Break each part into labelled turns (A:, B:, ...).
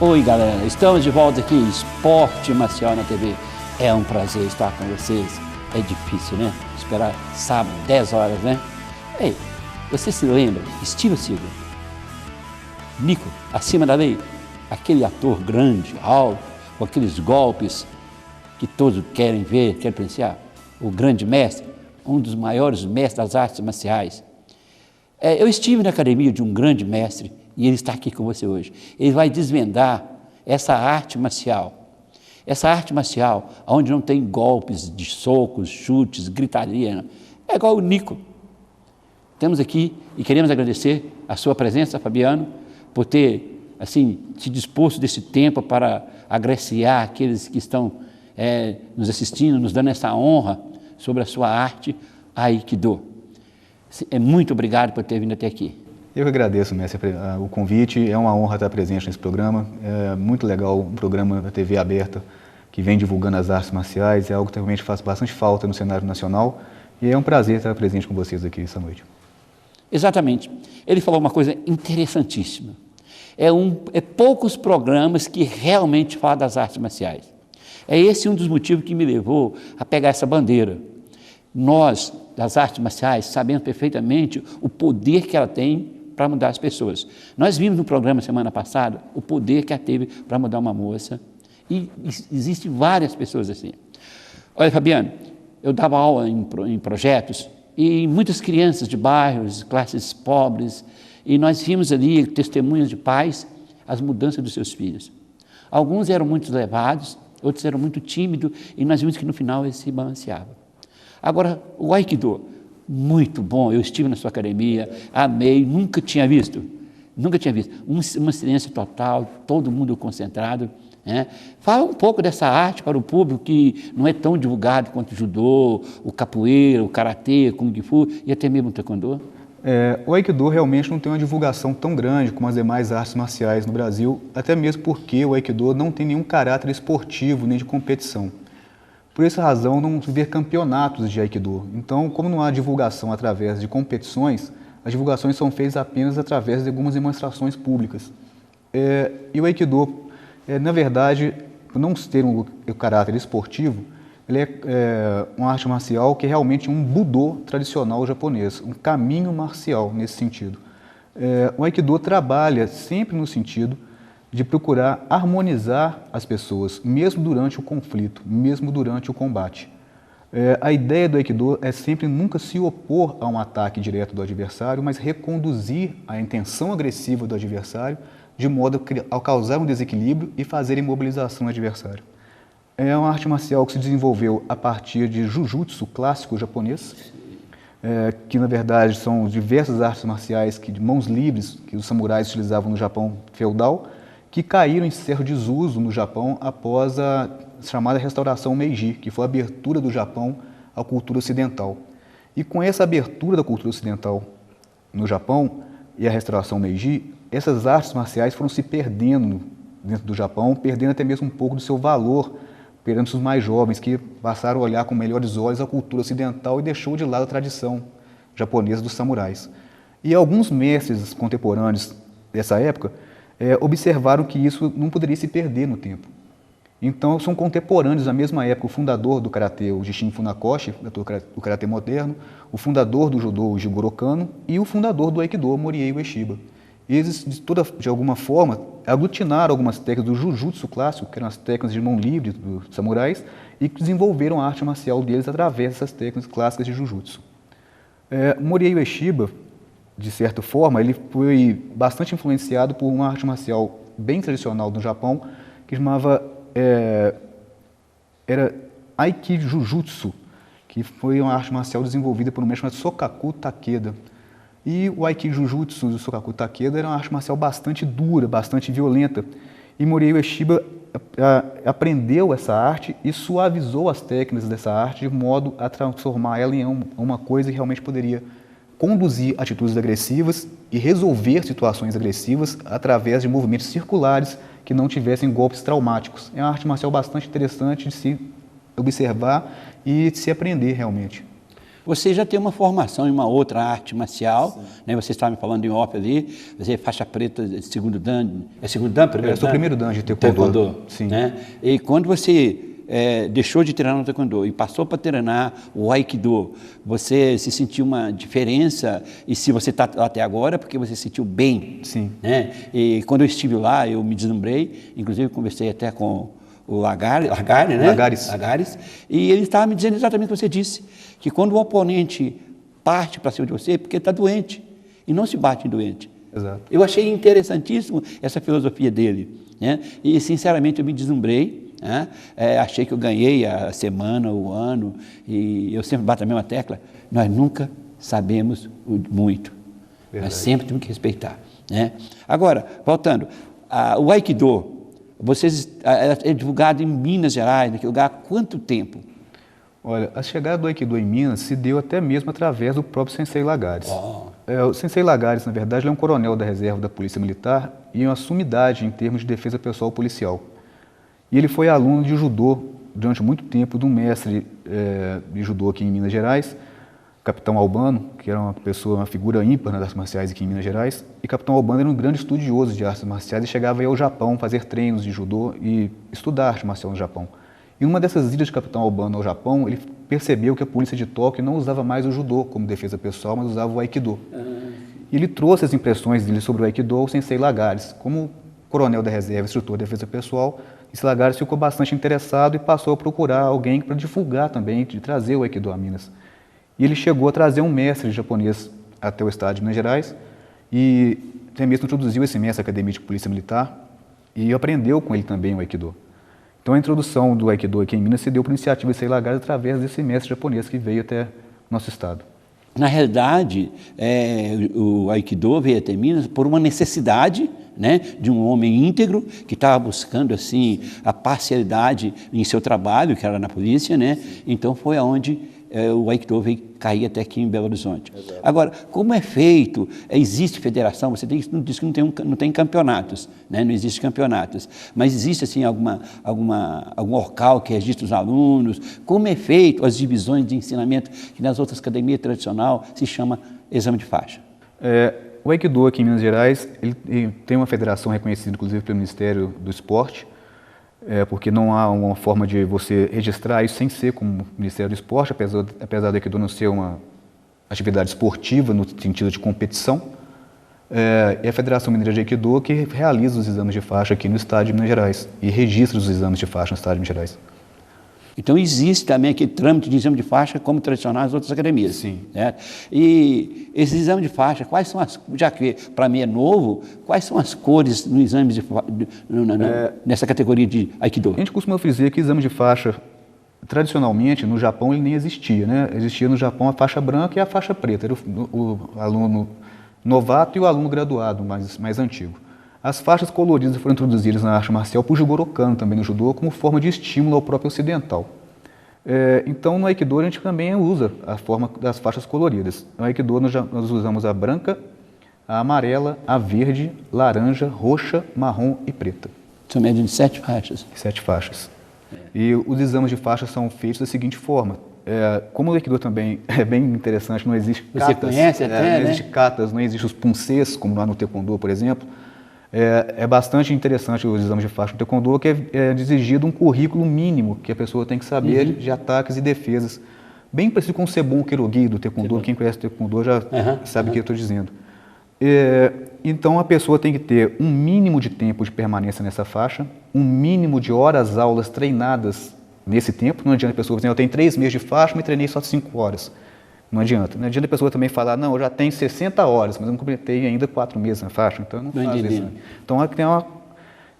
A: Oi galera, estamos de volta aqui, Esporte Marcial na TV. É um prazer estar com vocês. É difícil, né? Esperar sábado, 10 horas, né? Ei, você se lembra? Steven Seagal, Nico, acima da lei? Aquele ator grande, alto, com aqueles golpes que todos querem ver, querem apreciar. O grande mestre, um dos maiores mestres das artes marciais. Eu estive na academia de um grande mestre e ele está aqui com você hoje. Ele vai desvendar essa arte marcial. Essa arte marcial, onde não tem golpes de socos, chutes, gritaria. É igual o Nico. Temos aqui e queremos agradecer a sua presença, Fabiano, por ter, assim, se disposto desse tempo para agraciar aqueles que estão nos assistindo, nos dando essa honra sobre a sua arte, Aikido. Muito obrigado por ter vindo até aqui.
B: Eu que agradeço, mestre, o convite. É uma honra estar presente nesse programa. É muito legal um programa da TV aberta que vem divulgando as artes marciais. É algo que realmente faz bastante falta no cenário nacional. E é um prazer estar presente com vocês aqui essa noite.
A: Exatamente. Ele falou uma coisa interessantíssima. É poucos programas que realmente falam das artes marciais. É esse um dos motivos que me levou a pegar essa bandeira. Nós, das artes marciais, sabemos perfeitamente o poder que ela tem para mudar as pessoas. Nós vimos no programa semana passada o poder que ela teve para mudar uma moça. E existem várias pessoas assim. Olha, Fabiano, eu dava aula em projetos e muitas crianças de bairros, classes pobres, e nós vimos ali testemunhos de pais, as mudanças dos seus filhos. Alguns eram muito levados, outros eram muito tímidos, e nós vimos que no final eles se balanceavam. Agora, o Aikido, muito bom, eu estive na sua academia, amei, nunca tinha visto, uma silêncio total, todo mundo concentrado. Fala um pouco dessa arte para o público que não é tão divulgado quanto o judô, o capoeira, o karatê, o kung fu e até mesmo o taekwondo.
B: O Aikido realmente não tem uma divulgação tão grande como as demais artes marciais no Brasil, até mesmo porque o Aikido não tem nenhum caráter esportivo nem de competição. Por essa razão, não se vê campeonatos de Aikido. Então, como não há divulgação através de competições, as divulgações são feitas apenas através de algumas demonstrações públicas. E o Aikido, na verdade, por não ter um caráter esportivo, ele é uma arte marcial que é realmente um Budô tradicional japonês, um caminho marcial nesse sentido. O Aikido trabalha sempre no sentido de procurar harmonizar as pessoas, mesmo durante o conflito, mesmo durante o combate. A ideia do Aikido é sempre nunca se opor a um ataque direto do adversário, mas reconduzir a intenção agressiva do adversário de modo a causar um desequilíbrio e fazer imobilização do adversário. É uma arte marcial que se desenvolveu a partir de Jujutsu clássico japonês, que na verdade são diversas artes marciais de mãos livres que os samurais utilizavam no Japão feudal, que caíram em certo desuso no Japão após a chamada restauração Meiji, que foi a abertura do Japão à cultura ocidental. E com essa abertura da cultura ocidental no Japão e a restauração Meiji, essas artes marciais foram se perdendo dentro do Japão, perdendo até mesmo um pouco do seu valor perante os mais jovens, que passaram a olhar com melhores olhos a cultura ocidental e deixou de lado a tradição japonesa dos samurais. E alguns mestres contemporâneos dessa época observaram que isso não poderia se perder no tempo. Então, são contemporâneos, na mesma época, o fundador do Karatê, o Gishin Funakoshi, do Karatê moderno, o fundador do Judô, o Jigoro Kano, e o fundador do Aikido, Morihei Ueshiba. Eles, de alguma forma, aglutinaram algumas técnicas do Jujutsu clássico, que eram as técnicas de mão livre dos samurais, e desenvolveram a arte marcial deles através dessas técnicas clássicas de Jujutsu. Morihei Ueshiba, de certa forma, ele foi bastante influenciado por uma arte marcial bem tradicional do Japão, que chamava era Aikijujutsu, que foi uma arte marcial desenvolvida por um mestre chamado Sokaku Takeda. E o Aikijujutsu do Sokaku Takeda era uma arte marcial bastante dura, bastante violenta. E Morihei Ueshiba aprendeu essa arte e suavizou as técnicas dessa arte de modo a transformar ela em uma coisa que realmente poderia conduzir atitudes agressivas e resolver situações agressivas através de movimentos circulares que não tivessem golpes traumáticos. É uma arte marcial bastante interessante de se observar e de se aprender realmente.
A: Você já tem uma formação em uma outra arte marcial, né? Você estava me falando em off ali, você é faixa preta, segundo dan, é segundo dan, primeiro
B: Eu sou o primeiro dan de
A: taekwondo,
B: sim.
A: Né? E quando você deixou de treinar no taekwondo e passou para treinar o aikido, você se sentiu uma diferença? E se você está até agora, é porque você se sentiu bem?
B: Sim.
A: Né? E quando eu estive lá, eu me deslumbrei, inclusive conversei até com o Lagares, né? Lagares, e ele estava me dizendo exatamente o que você disse, que quando o oponente parte para cima de você, é porque está doente, e não se bate em doente.
B: Exato.
A: Eu achei interessantíssimo essa filosofia dele, né? E, sinceramente, eu me deslumbrei, né? Achei que eu ganhei a semana, o ano, e eu sempre bato a mesma tecla, nós nunca sabemos muito,
B: Verdade.
A: nós sempre temos que respeitar, né? Agora, voltando, o Aikido, é divulgado em Minas Gerais, naquele lugar, há quanto tempo?
B: Olha, a chegada do Aikido em Minas se deu até mesmo através do próprio Sensei Lagares. O Sensei Lagares, na verdade, ele é um coronel da reserva da Polícia Militar e uma sumidade em termos de defesa pessoal policial. E ele foi aluno de judô durante muito tempo de um mestre de judô aqui em Minas Gerais, Capitão Albano, que era uma figura ímpar nas artes marciais aqui em Minas Gerais, e Capitão Albano era um grande estudioso de artes marciais e chegava aí ao Japão fazer treinos de judô e estudar arte marcial no Japão. E numa dessas idas de Capitão Albano ao Japão, ele percebeu que a polícia de Tóquio não usava mais o judô como defesa pessoal, mas usava o Aikido. E ele trouxe as impressões dele sobre o Aikido ao Sensei Lagares. Como coronel da reserva, instrutor de defesa pessoal, esse Lagares ficou bastante interessado e passou a procurar alguém para divulgar também, de trazer o Aikido a Minas. E ele chegou a trazer um mestre japonês até o estado de Minas Gerais e até mesmo introduziu esse mestre à Academia de Polícia Militar e aprendeu com ele também o Aikido. Então a introdução do Aikido aqui em Minas se deu por iniciativa de Sensei Lagares através desse mestre japonês que veio até nosso estado.
A: Na realidade, o Aikido veio até Minas por uma necessidade, né, de um homem íntegro que estava buscando assim a parcialidade em seu trabalho, que era na polícia, né? Então foi aonde o Aikido veio cair até aqui em Belo Horizonte. Exato. Agora, como é feito? Existe federação? Você disse que não tem campeonatos, né? Não existe campeonatos, mas existe assim algum local que registra os alunos? Como é feito as divisões de ensinamento que nas outras academias tradicionais se chama exame de faixa?
B: O Aikido aqui em Minas Gerais ele tem uma federação reconhecida, inclusive, pelo Ministério do Esporte, porque não há uma forma de você registrar isso sem ser como Ministério do Esporte, apesar do Aikido não ser uma atividade esportiva no sentido de competição. É a Federação Mineira de Aikido que realiza os exames de faixa aqui no estado de Minas Gerais e registra os exames de faixa no estado de Minas Gerais.
A: Então existe também aquele trâmite de exame de faixa como tradicional nas outras academias.
B: Sim.
A: Né? E esse exame de faixa, quais são já que para mim é novo, quais são as cores no exame de nessa categoria de Aikido?
B: A gente costuma dizer que exame de faixa, tradicionalmente, no Japão ele nem existia, né? Existia no Japão a faixa branca e a faixa preta, era o aluno novato e o aluno graduado, mais antigo. As faixas coloridas foram introduzidas na arte marcial por Jigoro Kano, também no judô, como forma de estímulo ao próprio ocidental. Então, no Aikido, a gente também usa a forma das faixas coloridas. No Aikido, nós usamos a branca, a amarela, a verde, laranja, roxa, marrom e preta.
A: São média de 7 faixas.
B: 7 faixas. E os exames de faixa são feitos da seguinte forma. Como o Aikido também é bem interessante, não existe katas.
A: Você conhece até,
B: não existe katas, não existe os punsês, como lá no Taekwondo, por exemplo. É bastante interessante os exames de faixa no Taekwondo, que é exigido um currículo mínimo que a pessoa tem que saber de ataques e defesas. Bem parecido com o Sebon Kerogi do Taekwondo, quem conhece o Taekwondo já sabe o que eu estou dizendo. Então a pessoa tem que ter um mínimo de tempo de permanência nessa faixa, um mínimo de horas aulas treinadas nesse tempo. Não adianta a pessoa dizer, eu tenho 3 meses de faixa, mas treinei só 5 horas. Não adianta. Não adianta a pessoa também falar, não, eu já tenho 60 horas, mas eu não completei ainda 4 meses na faixa, então eu não faço isso. Então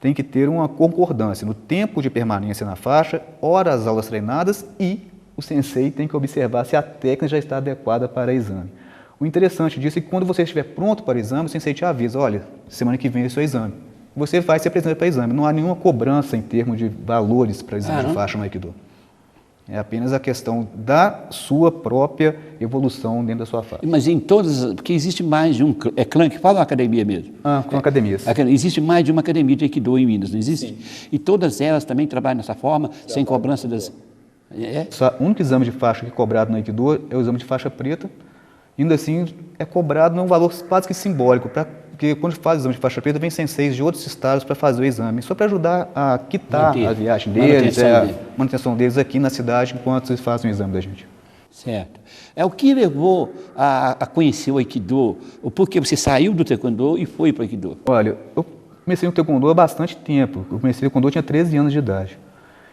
B: tem que ter uma concordância no tempo de permanência na faixa, horas aulas treinadas e o sensei tem que observar se a técnica já está adequada para exame. O interessante disso é que quando você estiver pronto para o exame, o sensei te avisa, olha, semana que vem é o seu exame. Você vai se apresentar para o exame. Não há nenhuma cobrança em termos de valores para exame de faixa no Aikido. É apenas a questão da sua própria evolução dentro da sua faixa.
A: Mas em todas, porque existe mais de um clã que fala uma academia mesmo.
B: Com academias.
A: Existe mais de uma academia de Aikido em Minas, não existe? Sim. E todas elas também trabalham dessa forma, sem cobrança das... É?
B: O único exame de faixa que é cobrado no Aikido é o exame de faixa preta. Ainda assim, é cobrado num valor quase que simbólico, porque quando faz o exame de faixa preta, vem senseis de outros estados para fazer o exame, só para ajudar a quitar a viagem deles, a manutenção deles aqui na cidade, enquanto eles fazem o exame da gente.
A: Certo. É o que levou a conhecer o Aikido, o porquê você saiu do Taekwondo e foi para o Aikido?
B: Olha, eu comecei no Taekwondo há bastante tempo. Eu comecei no Taekwondo, eu tinha 13 anos de idade.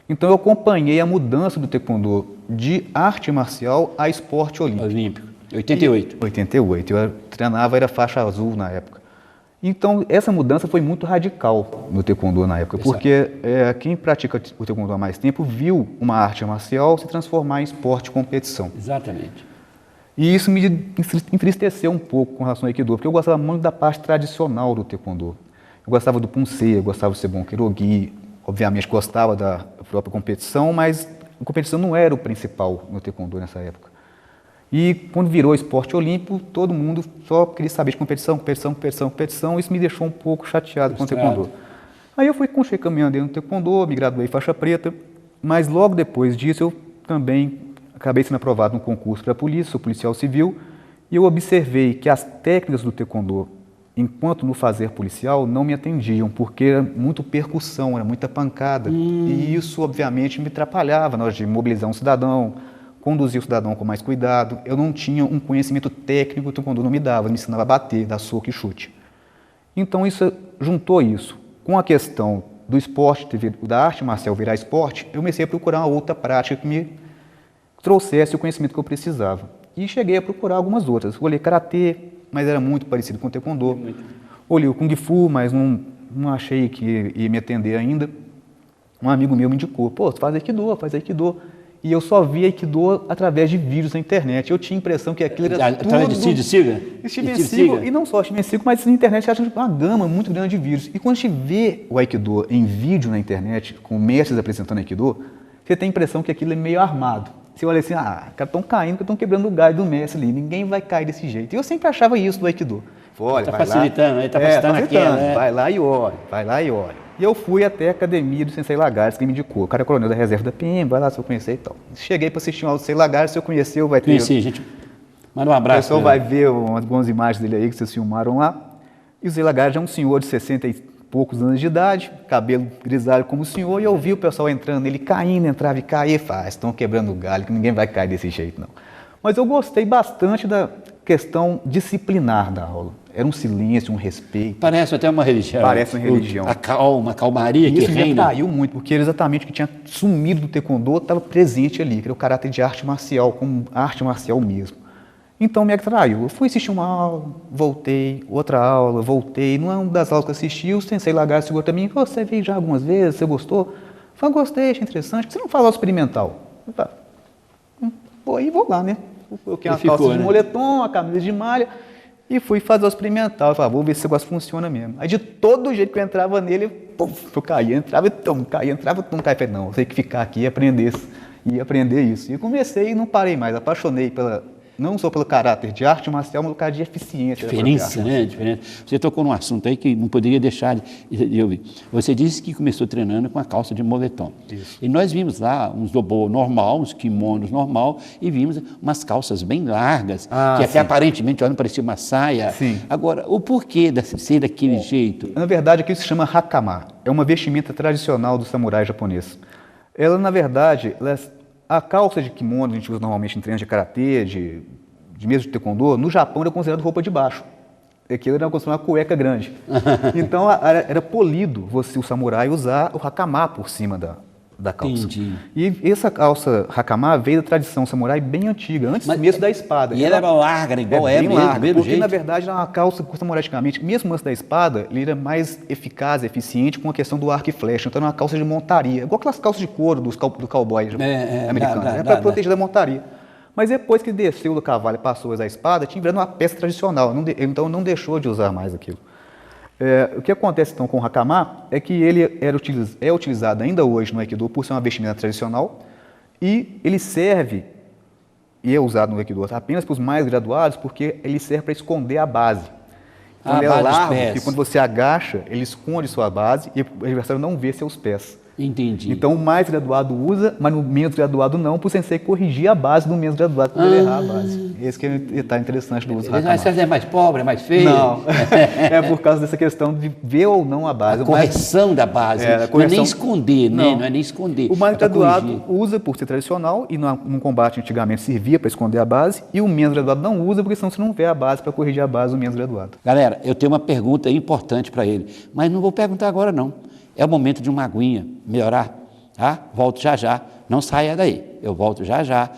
B: Então eu acompanhei a mudança do Taekwondo de arte marcial a esporte olímpico.
A: Olímpico. 88.
B: 88. Eu treinava, era faixa azul na época. Então, essa mudança foi muito radical no Taekwondo na época, porque quem pratica o Taekwondo há mais tempo viu uma arte marcial se transformar em esporte de competição.
A: Exatamente.
B: E isso me entristeceu um pouco com relação ao Aikido, porque eu gostava muito da parte tradicional do Taekwondo. Eu gostava do Punsei, eu gostava do Sebon Kirogi, obviamente gostava da própria competição, mas a competição não era o principal no Taekwondo nessa época. E quando virou esporte olímpico, todo mundo só queria saber de competição, competição, competição, competição. Isso me deixou um pouco chateado com o Taekwondo. Aí eu continuei caminhando no Taekwondo, me graduei faixa preta, mas logo depois disso eu também acabei sendo aprovado no concurso para a polícia, sou policial civil, e eu observei que as técnicas do Taekwondo, enquanto no fazer policial, não me atendiam, porque era muito percussão, era muita pancada. E isso, obviamente, me atrapalhava na hora de mobilizar um cidadão, conduzir o cidadão com mais cuidado. Eu não tinha um conhecimento técnico que o Taekwondo não me dava, me ensinava a bater, dar soco e chute. Então, juntou isso com a questão do esporte, da arte marcial virar esporte, eu comecei a procurar uma outra prática que me trouxesse o conhecimento que eu precisava. E cheguei a procurar algumas outras. Olhei karatê, mas era muito parecido com o Taekwondo. Olhei o Kung Fu, mas não achei que ia me atender ainda. Um amigo meu me indicou, pô, faz Aikido, faz Aikido. E eu só via Aikido através de vídeos na internet. Eu tinha a impressão que aquilo era
A: através
B: tudo...
A: de Steven Seagal?
B: E não só Steven Seagal, mas na internet acha uma gama muito grande de vídeos. E quando a gente vê o Aikido em vídeo na internet, com mestres apresentando Aikido, você tem a impressão que aquilo é meio armado. Você olha assim, os caras estão caindo, porque estão quebrando o galho do mestre ali. Ninguém vai cair desse jeito. E eu sempre achava isso do Aikido.
A: Olha, está facilitando, está facilitando aquela, né?
B: Vai lá e olha, vai lá e olha. E eu fui até a academia do Sensei Lagares, que me indicou. O cara é coronel da reserva da PM, vai lá se eu conhecer e tal. Cheguei para assistir uma aula do Sensei Lagares, se eu conheceu, vai ter...
A: Conheci, gente. Manda um abraço.
B: O pessoal vai ver umas boas imagens dele aí que vocês filmaram lá. E o Sensei Lagares é um senhor de 60 e poucos anos de idade, cabelo grisalho como o senhor, e eu vi o pessoal entrando, ele caindo, entrava e caía, estão quebrando o galho, que ninguém vai cair desse jeito, não. Mas eu gostei bastante da questão disciplinar da aula. Era um silêncio, um respeito.
A: Parece até uma religião.
B: Parece uma religião.
A: A calma, a calmaria que reina.
B: Isso me atraiu muito, porque era exatamente o que tinha sumido do Taekwondo estava presente ali, que era o caráter de arte marcial, como arte marcial mesmo. Então me atraiu. Eu fui assistir uma aula, voltei, outra aula, voltei. Não é uma das aulas que eu assisti, o Sensei Lagarde chegou para mim, você veio já algumas vezes, você gostou? Eu falei, gostei, achei interessante. Por que você não fala aula experimental? Eu falei, vou lá, né? Eu coloquei uma calça de moletom, a camisa de malha, e fui fazer o experimental. Eu falei, vou ver se esse negócio funciona mesmo. Aí de todo jeito que eu entrava nele, eu caía, entrava e caía, entrava e caía. Eu falei, não, eu tenho que ficar aqui e aprender isso. E eu comecei e não parei mais, apaixonei não só pelo caráter de arte marcial, mas pelo caráter de eficiência.
A: Diferença, né? Diferença. Você tocou num assunto aí que não poderia deixar de ouvir. Você disse que começou treinando com a calça de moletom.
B: Isso.
A: E nós vimos lá uns dobô normal, uns kimonos normal, e vimos umas calças bem largas, que até aparentemente não parecia uma saia.
B: Sim.
A: Agora, o porquê de ser daquele jeito?
B: Na verdade, aquilo se chama hakama. É uma vestimenta tradicional do samurai japonês. Ela, na verdade, a calça de kimono, a gente usa normalmente em treinos de karatê, de mesmo de taekwondo, no Japão era considerado roupa de baixo. Aquilo era considerado uma cueca grande. Então era polido o samurai usar o hakama por cima da calça.
A: Entendi.
B: E essa calça hakama veio da tradição samurai bem antiga, antes mesmo da espada.
A: E ela era larga, era igual
B: bem larga,
A: mesmo
B: porque
A: jeito.
B: na verdade era uma calça que o samurai antigamente, mesmo antes da espada, ele era mais eficaz, eficiente com a questão do arco e flecha. Então era uma calça de montaria, igual aquelas calças de couro do cowboy americano. Era para proteger da montaria. Mas depois que desceu do cavalo e passou a usar a espada, tinha virado uma peça tradicional, então não deixou de usar mais aquilo. O que acontece então com o hakama é que ele é utilizado ainda hoje no Aikido por ser uma vestimenta tradicional e ele serve, e é usado no Aikido apenas para os mais graduados, porque ele serve para esconder a base. Então ele é largo, que quando você agacha, ele esconde sua base e o adversário não vê seus pés.
A: Entendi.
B: Então, o mais graduado usa, mas no menos graduado não, para o sensei corrigir a base do menos graduado, para ele errar a base. Esse que é o detalhe interessante do uso Hakamatsu.
A: Mas é mais pobre, é mais feio?
B: Não, é por causa dessa questão de ver ou não a base.
A: A correção da base, não é nem esconder, né? Não é nem esconder.
B: O mais graduado usa por ser tradicional e num combate antigamente servia para esconder a base, e o menos graduado não usa, porque senão você não vê a base para corrigir a base do menos graduado.
A: Galera, eu tenho uma pergunta importante para ele, mas não vou perguntar agora não. É o momento de uma aguinha, melhorar, tá? Volto já já, não saia daí, eu volto já já.